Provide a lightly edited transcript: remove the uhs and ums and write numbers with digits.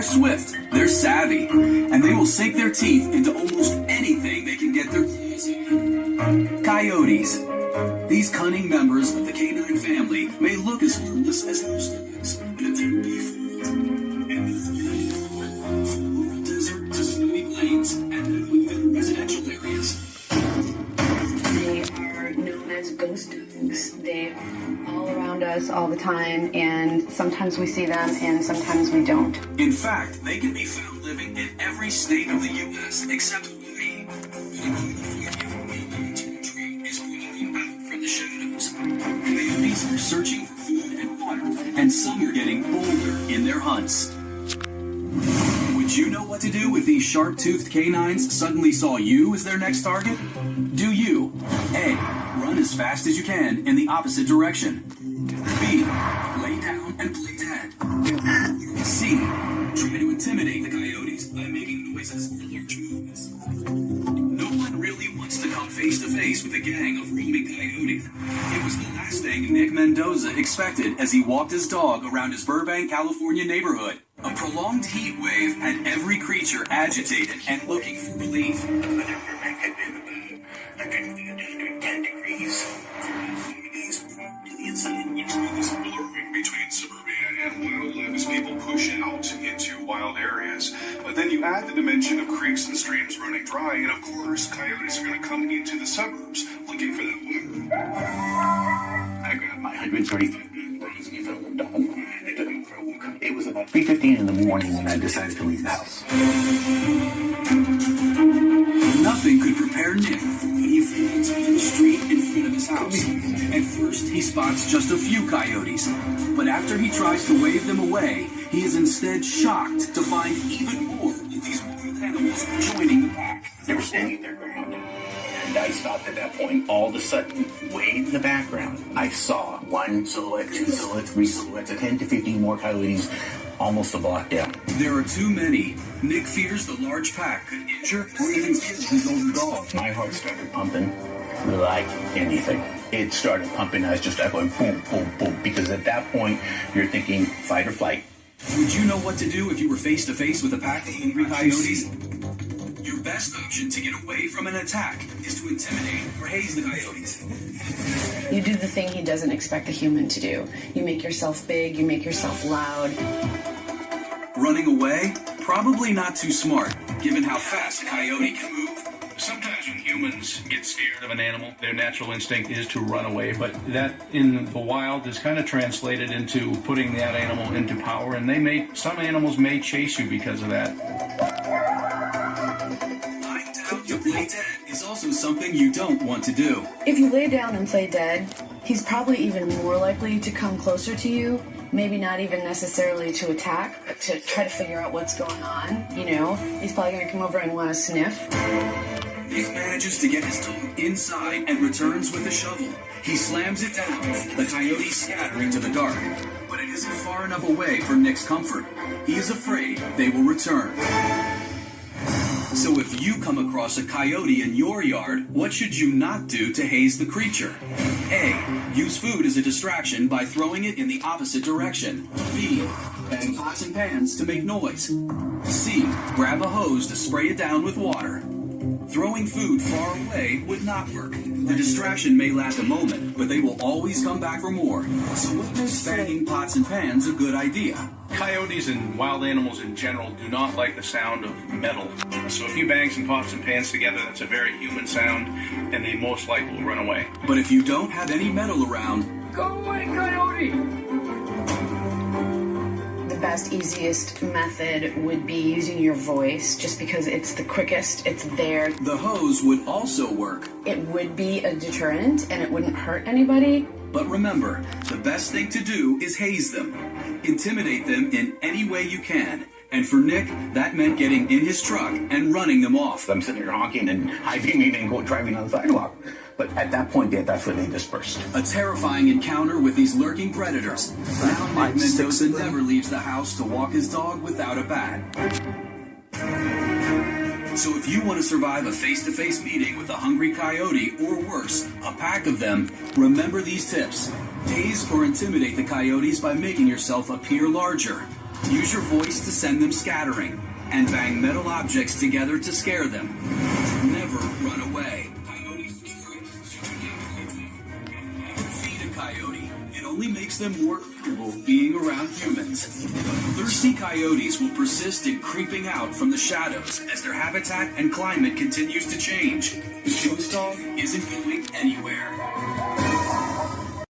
They're swift, they're savvy, and they will sink their teeth into almost anything they can get their claws on. Coyotes. These cunning members of the canine family may look as harmless as house dogs, but if they're beef from rural desert to snowy plains and then within residential areas. They are known as ghost dogs. They are all around us all the time, and sometimes we see them and sometimes we don't. In fact, they can be found living in every state of the U.S. except Hawaii. The shadows. Coyotes are searching for food and water, and some are getting bolder in their hunts. Would you know what to do if these sharp-toothed canines suddenly saw you as their next target? Do you? A. Run as fast as you can in the opposite direction. B. Lay down and play dead. C. Try to intimidate the coyotes by making noises or large movements. No one really wants to come face-to-face with a gang of roaming coyotes. It was the last thing Nick Mendoza expected as he walked his dog around his Burbank, California neighborhood. A prolonged heat wave had every creature agitated and looking for relief. The weather Burbank had been about 110 degrees for about 4 days to the inside. There's been this blurring between suburbia and wildlife as people push out into wild areas. But then you add the dimension of creeks and streams running dry, and of course, coyotes are going to come into the suburbs looking for that water. I grabbed my 135-pound Bronze-Newfoundland dog and I took him for a walk. It was about 3:15 in the morning when I decided to leave the house. Nothing could prepare Nick when he flew to the street in front of his house. At first, he spots just a few coyotes, but after he tries to wave them away, he is instead shocked to find even more of these wild animals joining the pack. They were standing their ground, and I stopped at that point. All of a sudden, way in the background, I saw one silhouette, two silhouettes, three silhouettes, 10 to 15 more coyotes, almost a block down. There are too many. Nick fears the large pack could injure or even kill his own dog. My heart started pumping like anything. It started pumping. I was just going boom, boom, boom, because at that point, you're thinking fight or flight. Would you know what to do if you were face-to-face with a pack of hungry coyotes? Your best option to get away from an attack is to intimidate or haze the coyotes. You do the thing he doesn't expect a human to do. You make yourself big, you make yourself loud. Running away? Probably not too smart, given how fast a coyote can move. Sometimes when humans get scared of an animal, their natural instinct is to run away, but that in the wild is kind of translated into putting that animal into power, and some animals may chase you because of that. Lying down to play dead is also something you don't want to do. If you lay down and play dead, he's probably even more likely to come closer to you. Maybe not even necessarily to attack, but to try to figure out what's going on. He's probably going to come over and want to sniff. Nick manages to get his dog inside and returns with a shovel. He slams it down, the coyotes scatter into the dark. But it isn't far enough away for Nick's comfort. He is afraid they will return. So if you come across a coyote in your yard, what should you not do to haze the creature? A. Use food as a distraction by throwing it in the opposite direction. B. Bang pots and pans to make noise. C. Grab a hose to spray it down with water. Throwing food far away would not work. The distraction may last a moment, but they will always come back for more. So what makes banging pots and pans a good idea? Coyotes and wild animals in general do not like the sound of metal. So if you bang some pots and pans together, that's a very human sound, and they most likely will run away. But if you don't have any metal around, go away, coyote! The best, easiest method would be using your voice, just because it's the quickest, it's there. The hose would also work. It would be a deterrent, and it wouldn't hurt anybody. But remember, the best thing to do is haze them. Intimidate them in any way you can. And for Nick, that meant getting in his truck and running them off. I'm sitting here honking and high-beaming and driving on the sidewalk. But at that point, that's when they dispersed. A terrifying encounter with these lurking predators. Now Nick Mendoza never leaves the house to walk his dog without a bat. So if you want to survive a face-to-face meeting with a hungry coyote, or worse, a pack of them, remember these tips. Haze or intimidate the coyotes by making yourself appear larger. Use your voice to send them scattering, and bang metal objects together to scare them. Never run away. Never feed a coyote. It only makes them more comfortable being around humans. Thirsty coyotes will persist in creeping out from the shadows as their habitat and climate continues to change. The ghost dog isn't going anywhere.